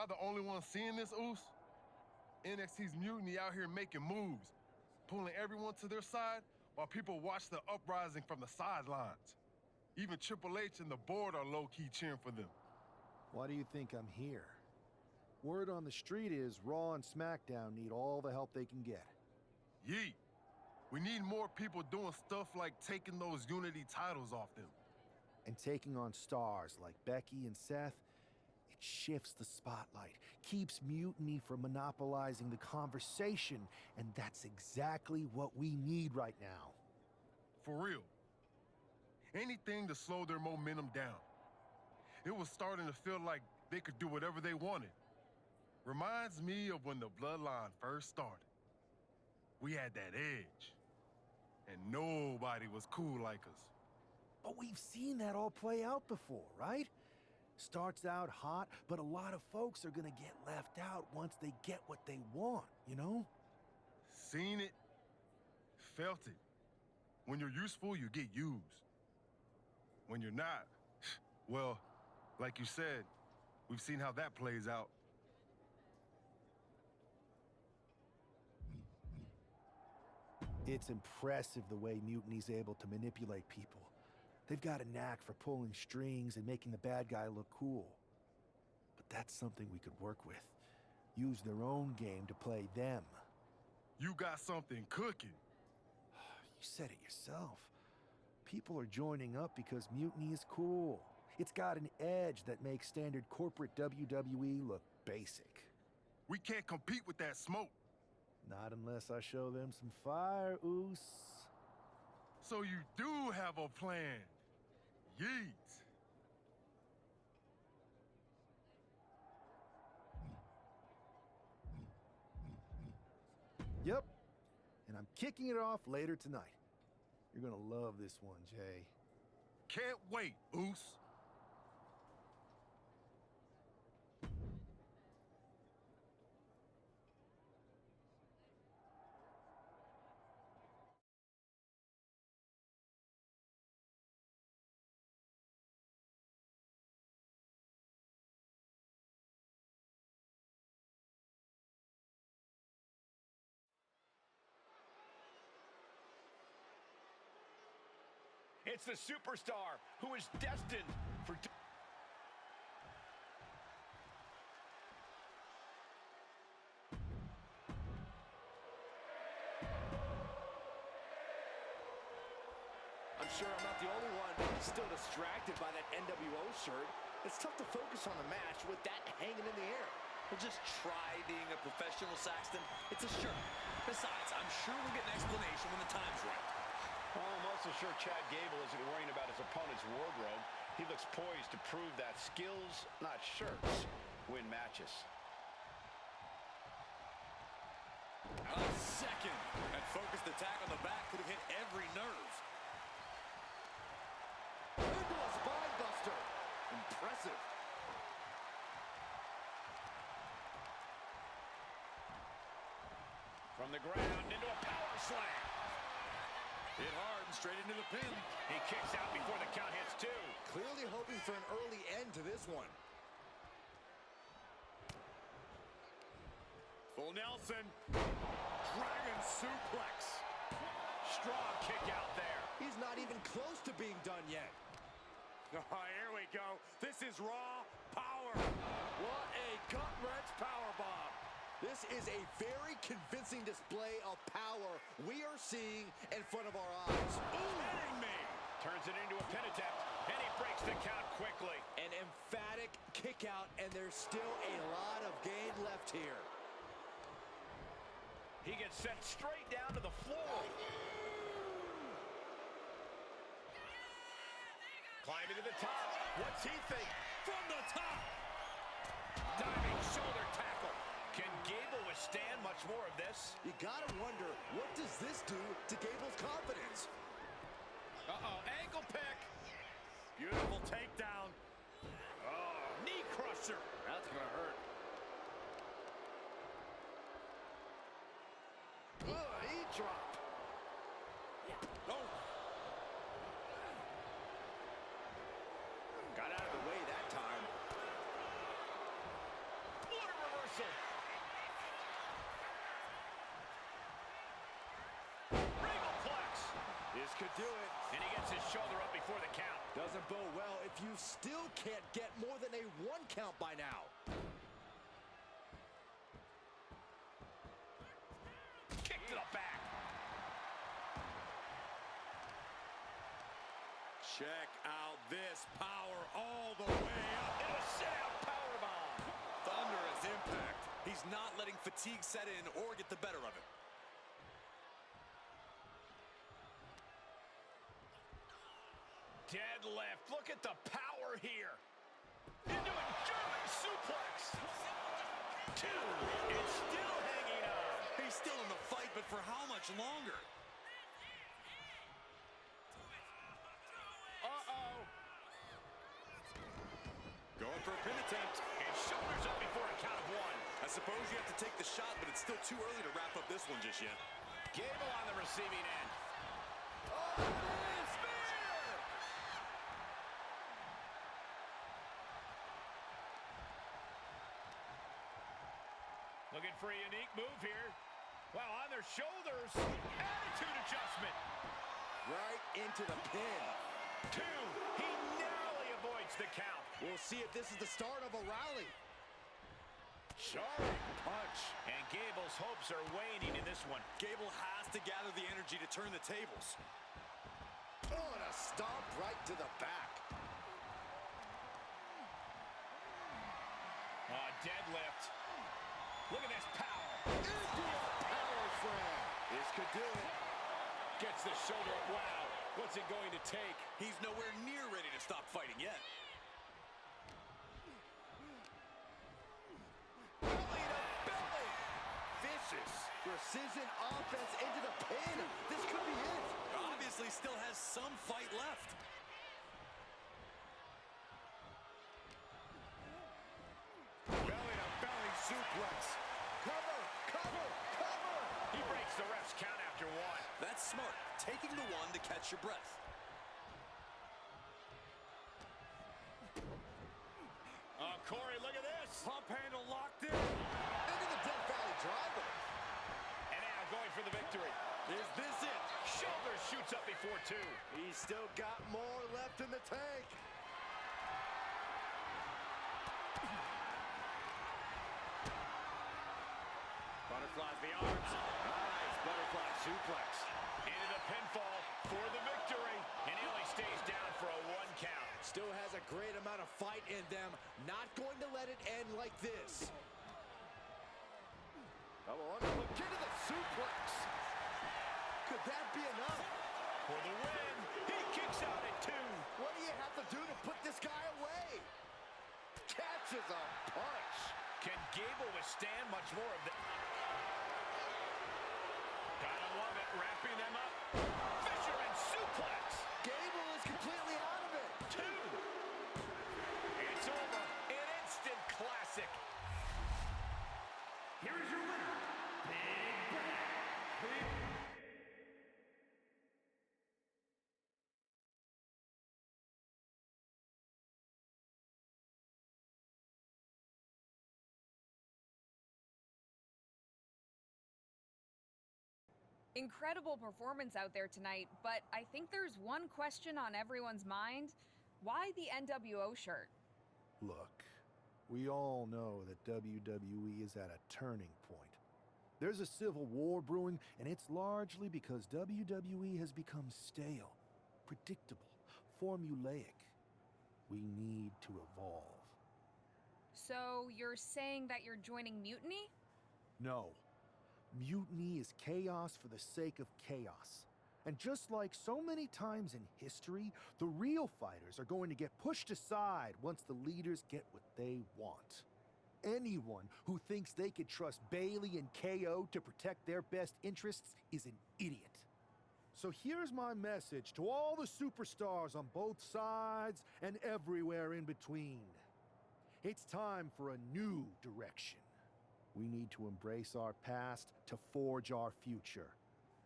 I the only one seeing this, Oos? NXT's mutiny out here making moves, pulling everyone to their side while people watch the uprising from the sidelines. Even Triple H and the board are low-key cheering for them. Why do you think I'm here? Word on the street is Raw and SmackDown need all the help they can get. Yeet. We need more people doing stuff like taking those Unity titles off them. And taking on stars like Becky and Seth, it shifts the spotlight, keeps Mutiny from monopolizing the conversation, and that's exactly what we need right now. For real. Anything to slow their momentum down. It was starting to feel like they could do whatever they wanted. Reminds me of when the Bloodline first started. We had that edge, and nobody was cool like us. But we've seen that all play out before, right? Starts out hot, but a lot of folks are gonna get left out once they get what they want, you know? Seen it, felt it. When you're useful, you get used. When you're not, well, like you said, we've seen how that plays out. It's impressive the way Mutiny's able to manipulate people. They've got a knack for pulling strings and making the bad guy look cool. But that's something we could work with. Use their own game to play them. You got something cooking. You said it yourself. People are joining up because Mutiny is cool. It's got an edge that makes standard corporate WWE look basic. We can't compete with that smoke. Not unless I show them some fire, Oos. So you do have a plan. Yeet. Yep. And I'm kicking it off later tonight. You're gonna love this one, Jay. Can't wait, Oos. It's the superstar who is destined for... I'm sure I'm not the only one still distracted by that NWO shirt. It's tough to focus on the match with that hanging in the air. Well, just try being a professional, Saxton. It's a shirt. Besides, I'm sure we'll get an explanation when the time's right. Well, I'm also sure Chad Gable isn't worrying about his opponent's wardrobe. He looks poised to prove that skills, not shirts, win matches. A second. That focused attack on the back could have hit every nerve. Into a spine buster. Impressive. From the ground into a power slam. Hit hard and straight into the pin. He kicks out before the count hits two. Clearly hoping for an early end to this one. Full Nelson. Dragon suplex. Strong kick out there. He's not even close to being done yet. Oh, here we go. This is Raw Power. What a gut-wrench powerbomb. This is a very convincing display of power we are seeing in front of our eyes. Kidding me. Turns it into a pin attempt, and he breaks the count quickly. An emphatic kick out, and there's still a lot of game left here. He gets sent straight down to the floor. Climbing to the top. What's he think? From the top. Diving shoulder tackle. Can Gable withstand much more of this? You gotta wonder, what does this do to Gable's confidence? Uh-oh, ankle pick. Beautiful takedown. Oh, knee crusher. That's gonna hurt. Knee drop. Oh. Got out of the way that time. could do it. And he gets his shoulder up before the count. Doesn't bode well if you still can't get more than a 1 count by now. Kick to the back. Check out this power all the way up. Into a sit-out powerbomb. Thunderous impact. He's not letting fatigue set in or get the better of it. Deadlift. Look at the power here. Into a German suplex. 2. It's still hanging on. He's still in the fight, but for how much longer? Uh-oh. Going for a pin attempt. His shoulders up before a count of 1. I suppose you have to take the shot, but it's still too early to wrap up this one just yet. Gable on the receiving end. Looking for a unique move here. Wow, on their shoulders. Attitude adjustment. Right into the pin. 2. He narrowly avoids the count. We'll see if this is the start of a rally. Sharp punch. And Gable's hopes are waning in this one. Gable has to gather the energy to turn the tables. Oh, and a stomp right to the back. Deadlift. Look at this power. Into a power slam. This could do it. Gets the shoulder up. Wow. What's it going to take? He's nowhere near ready to stop fighting yet. Belly to belly. Vicious. Precision offense into the pin. This could be it. Obviously still has some fight left. Belly to belly suplex. Cover, cover, cover. He breaks the ref's count after 1. That's smart. Taking the 1 to catch your breath. Corey, look at this. Pump handle locked in. Into the Death Valley driver. And now going for the victory. Is this it? Shoulder shoots up before 2. He's still got more left in the tank. Butterflies the arms. Nice butterfly suplex. Into the pinfall for the victory. And he only stays down for a 1 count. Still has a great amount of fight in them. Not going to let it end like this. Come on, look into the suplex. Could that be enough? For the win, he kicks out at 2. What do you have to do to put this guy away? Catches a punch. Can Gable withstand much more of the... Gotta love it, wrapping them up. Fisherman suplex. Gable is completely out of it. 2. It's over. An instant classic. Here is your winner, Big Bang. Incredible performance out there tonight, but I think there's one question on everyone's mind. Why the NWO shirt? Look, we all know that WWE is at a turning point. There's a civil war brewing, and it's largely because WWE has become stale, predictable, formulaic. We need to evolve. So you're saying that you're joining Mutiny? No. Mutiny is chaos for the sake of chaos. And just like so many times in history, the real fighters are going to get pushed aside once the leaders get what they want. Anyone who thinks they could trust Bailey and KO to protect their best interests is an idiot. So here's my message to all the superstars on both sides and everywhere in between. It's time for a new direction. We need to embrace our past to forge our future.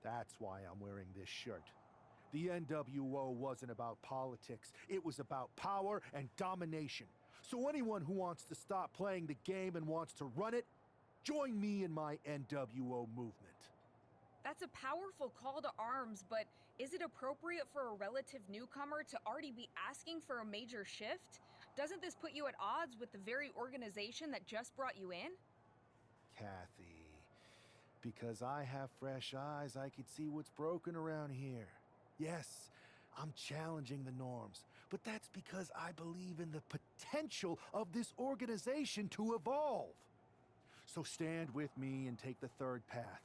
That's why I'm wearing this shirt. The NWO wasn't about politics. It was about power and domination. So anyone who wants to stop playing the game and wants to run it, join me in my NWO movement. That's a powerful call to arms, but is it appropriate for a relative newcomer to already be asking for a major shift? Doesn't this put you at odds with the very organization that just brought you in? Kathy, because I have fresh eyes, I could see what's broken around here. Yes, I'm challenging the norms, but that's because I believe in the potential of this organization to evolve. So stand with me and take the third path.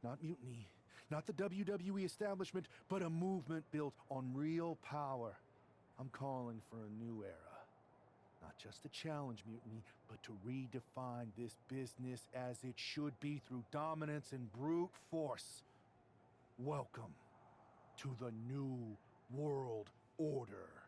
Not mutiny, not the WWE establishment, but a movement built on real power. I'm calling for a new era. Not just to challenge mutiny, but to redefine this business as it should be through dominance and brute force. Welcome to the New World Order.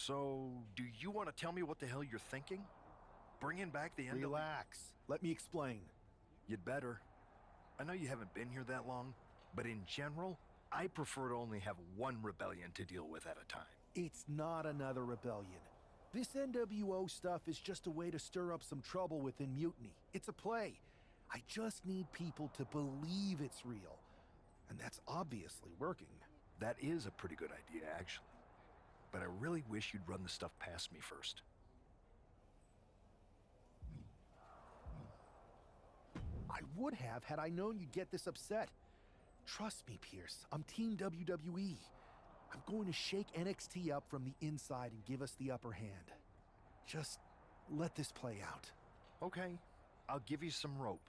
So, do you want to tell me what the hell you're thinking? Bringing back the NW... Relax. Let me explain. You'd better. I know you haven't been here that long, but in general, I prefer to only have one rebellion to deal with at a time. It's not another rebellion. This NWO stuff is just a way to stir up some trouble within Mutiny. It's a play. I just need people to believe it's real. And that's obviously working. That is a pretty good idea, actually. But I really wish you'd run the stuff past me first. I would have had I known you'd get this upset. Trust me, Pierce. I'm Team WWE. I'm going to shake NXT up from the inside and give us the upper hand. Just let this play out. Okay, I'll give you some rope.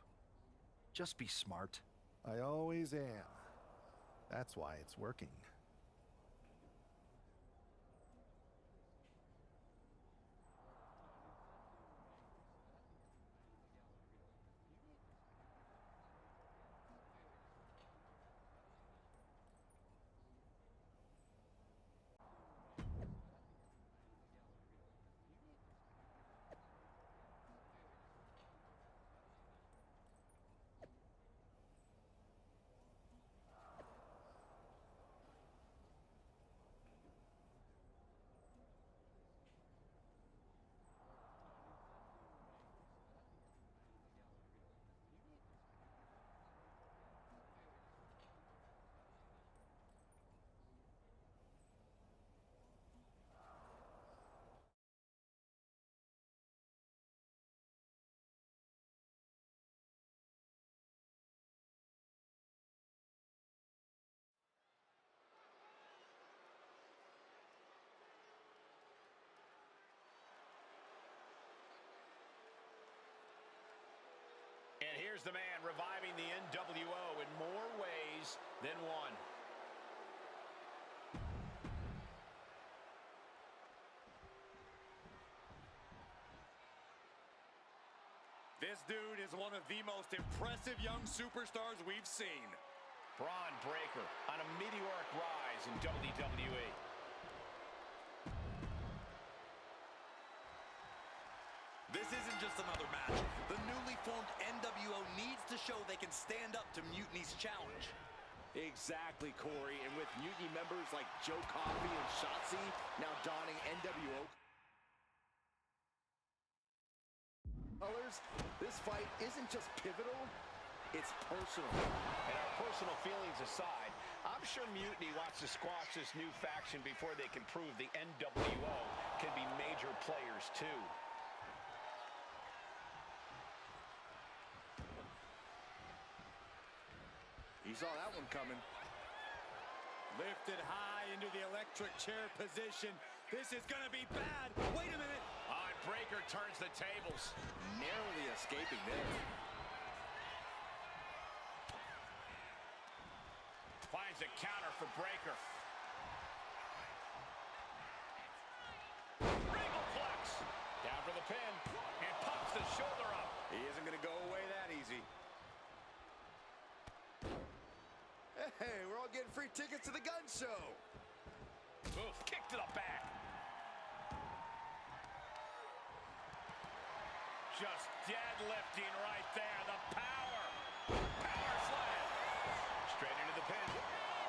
Just be smart. I always am. That's why it's working. And here's the man reviving the NWO in more ways than one. This dude is one of the most impressive young superstars we've seen. Bron Breakker on a meteoric rise in WWE. This isn't just another match. The newly formed NWO needs to show they can stand up to Mutiny's challenge. Exactly, Corey. And with Mutiny members like Joe Coffey and Shotzi now donning NWO colors, this fight isn't just pivotal, it's personal. And our personal feelings aside, I'm sure Mutiny wants to squash this new faction before they can prove the NWO can be major players too. He saw that one coming. Lifted high into the electric chair position. This is going to be bad. Wait a minute. And Breaker turns the tables. Narrowly escaping there. Finds a counter for Breaker. Regalplex. Down for the pin. And pops the shoulder up. He isn't going to go away that easy. Hey, we're all getting free tickets to the gun show. Oof, kick to the back. Just deadlifting right there. The power. Power slam. Straight into the pin.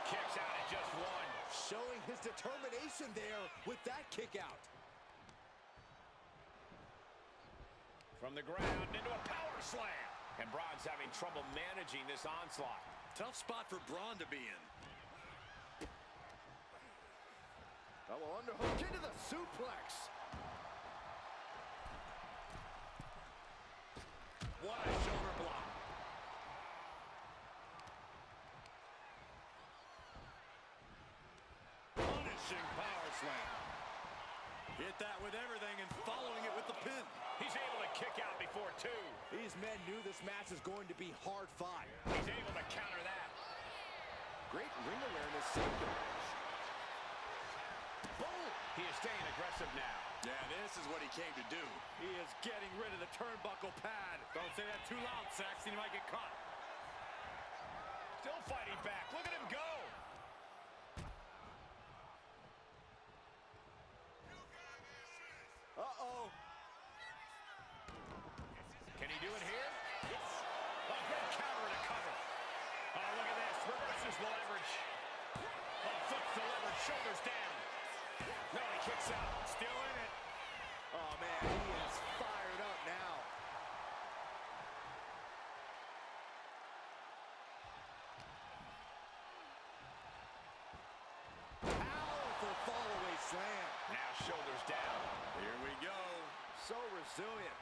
Kicks out at just one. Showing his determination there with that kick out. From the ground into a power slam. And Braun's having trouble managing this onslaught. Tough spot for Braun to be in. Double underhook into the suplex. What a shoulder block. Punishing power slam. Hit that with everything and following it with the pin. He's able to kick out before two. These men knew this match is going to be hard fought. He's able to counter that. Great ring awareness saved him. Boom! He is staying aggressive now. Yeah, this is what he came to do. He is getting rid of the turnbuckle pad. Don't say that too loud, Saxton. He might get caught. Still fighting back. Look at him go. Uh-oh. Can he do it here? Yes. A great counter to cover. Oh, look at this. Reverses the leverage. Oh, flips the leverage. Shoulders down. No, he kicks out. Still in it. Oh, man, he is fired up now. Powerful fall-away slam. Now shoulders down. Here we go. So resilient.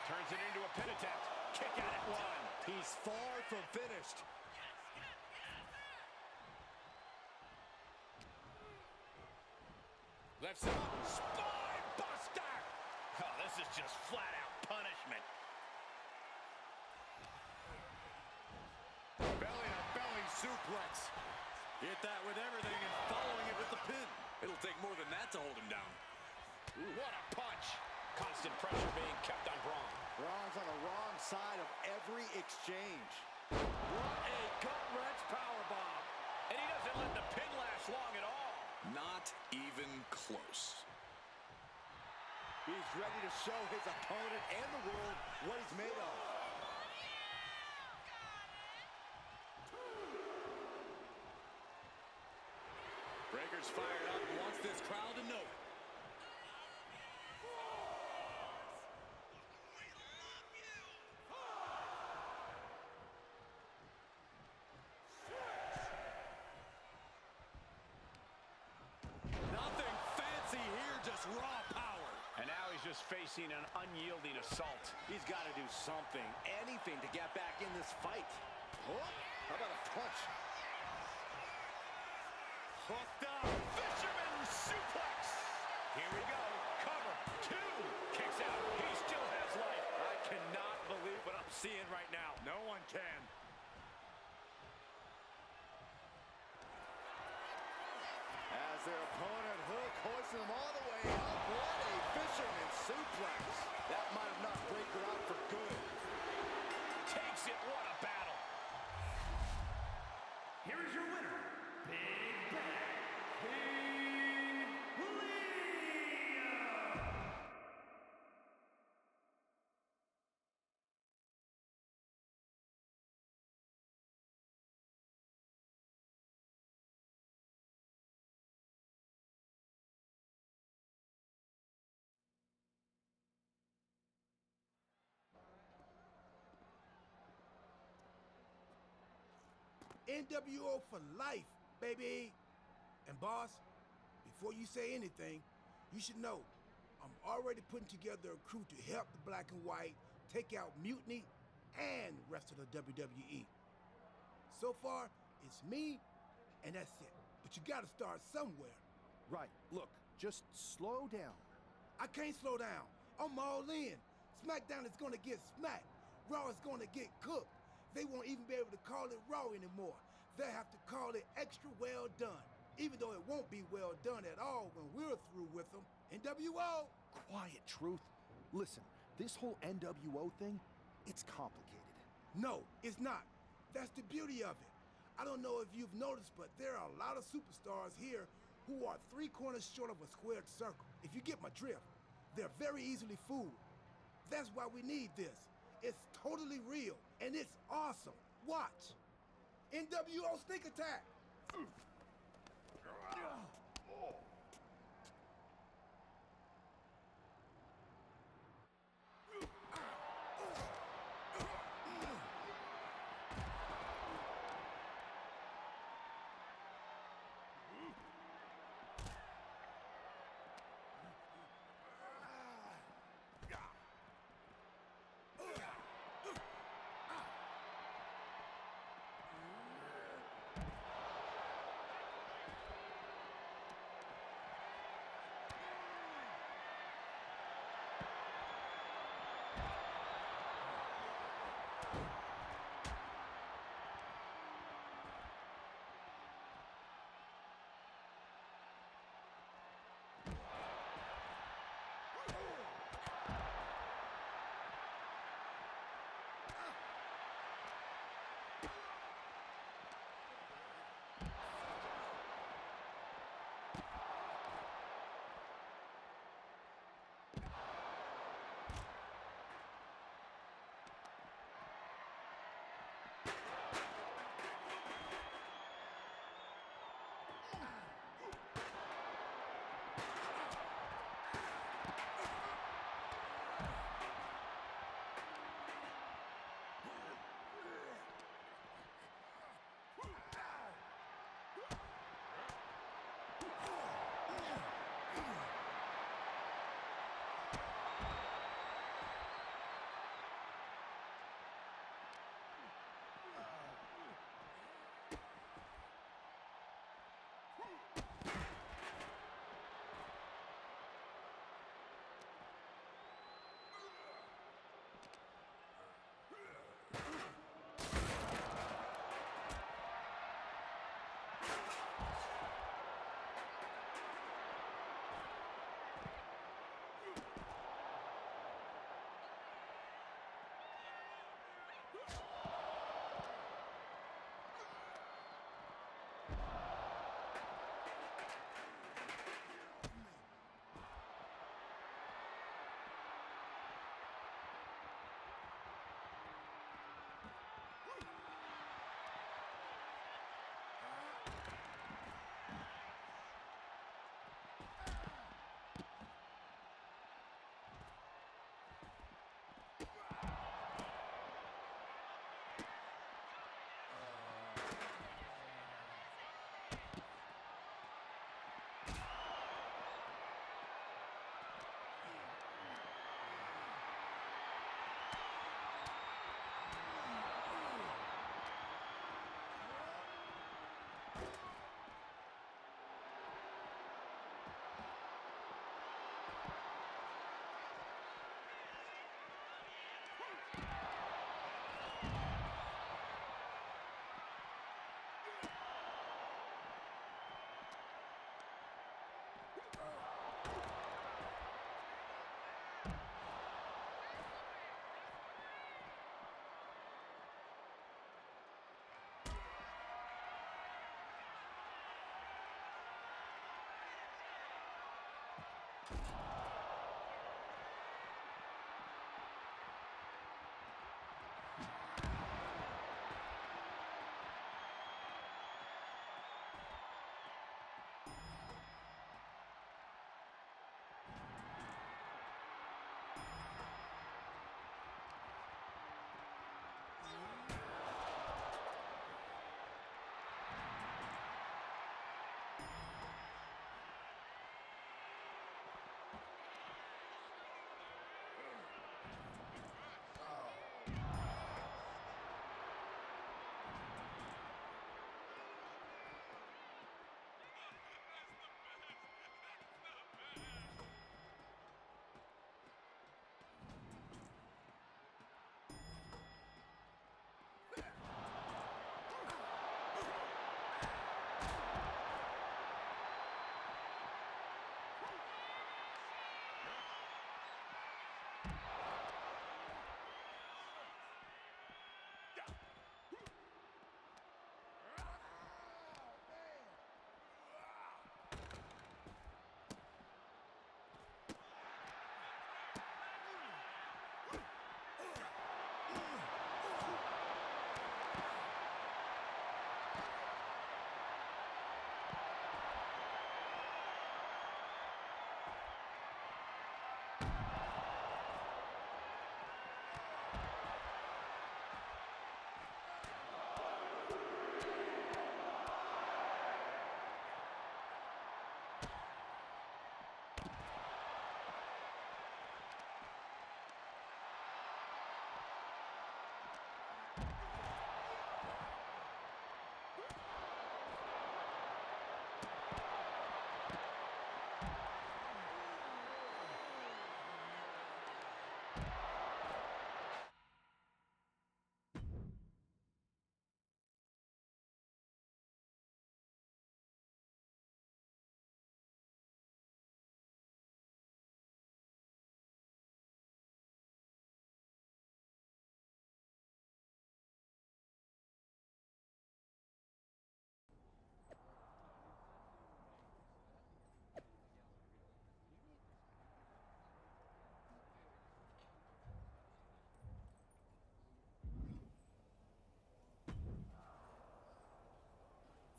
Turns it into a pin attempt. Kick out at one. He's far from finished. Lifts it up. Spine buster. Oh, this is just flat out punishment. Belly-to-belly suplex. Hit that with everything and following it with the pin. It'll take more than that to hold him down. Ooh, what a punch. Constant pressure being kept on Braun. Braun's on the wrong side of every exchange. What a gut-wrench powerbomb. And he doesn't let the pin last long at all. Not even close. He's ready to show his opponent and the world what he's made of. Breaker's fired up and wants this crowd to know it. Nothing fancy here, just raw power. And now he's just facing an unyielding assault. He's got to do something, anything to get back in this fight. Oh, how about a punch? Hooked up. Fisherman suplex. Here we go. Cover. Two. Kicks out. He still has life. I cannot believe what I'm seeing right now. No one can. As their opponent hoists them all the way up. What a fisherman suplex. That might have knocked Breaker out for good. Takes it. What a battle. Here is your winner, Big Bad King Liam. NWO for life, baby. And boss, before you say anything, you should know I'm already putting together a crew to help the Black and White take out Mutiny and the rest of the WWE. So far, it's me, and that's it. But you gotta start somewhere. Right, look, just slow down. I can't slow down. I'm all in. SmackDown is gonna get smacked. Raw is gonna get cooked. They won't even be able to call it Raw anymore. They'll have to call it extra well done, even though it won't be well done at all when we're through with them. NWO! Quiet, Truth. Listen, this whole NWO thing, it's complicated. No, it's not. That's the beauty of it. I don't know if you've noticed, but there are a lot of superstars here who are 3 corners short of a squared circle. If you get my drift, they're very easily fooled. That's why we need this. It's totally real, and it's awesome. Watch. NWO Sneak Attack.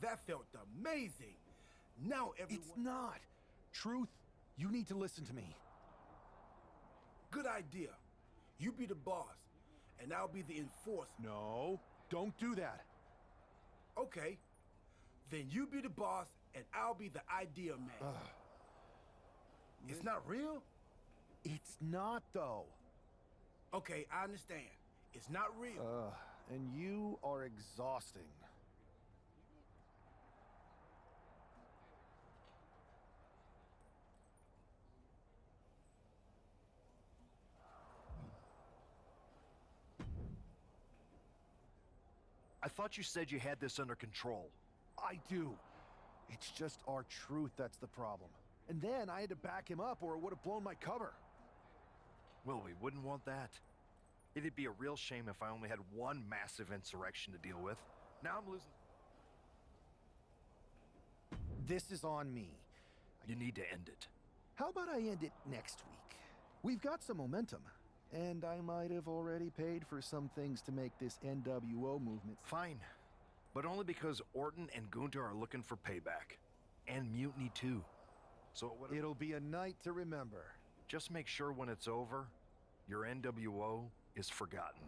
That felt amazing. Now everyone... It's not. Truth, you need to listen to me. Good idea. You be the boss, and I'll be the enforcer. No, don't do that. Okay. Then you be the boss, and I'll be the idea man. It's not real? It's not, though. Okay, I understand. It's not real. And you are exhausting. I thought you said you had this under control. I do. It's just our truth that's the problem. And then I had to back him up or it would have blown my cover. Well, we wouldn't want that. It'd be a real shame if I only had one massive insurrection to deal with. Now I'm losing... This is on me. You need to end it. How about I end it next week? We've got some momentum. And I might have already paid for some things to make this NWO movement. Fine. But only because Orton and Gunther are looking for payback. And Mutiny too. So it'll be a night to remember. Just make sure when it's over, your NWO is forgotten.